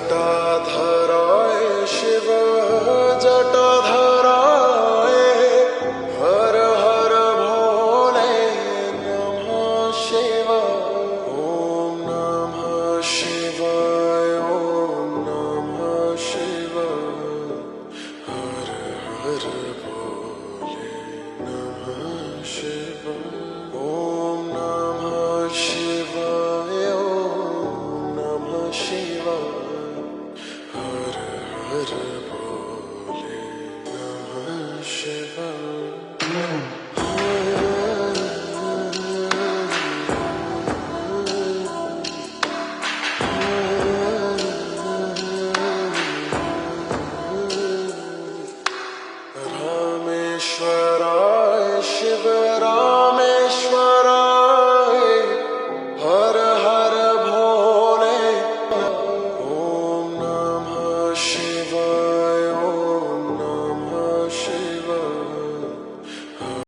जटाधराय शिव जटाधराय हर हर भोले नमः शिवाय ॐ नमः शिवाय ॐ नमः शिवाय हर हर भोले नमः शिवाय ॐ नमः शिवाय ॐ नमः शिवाय हर हर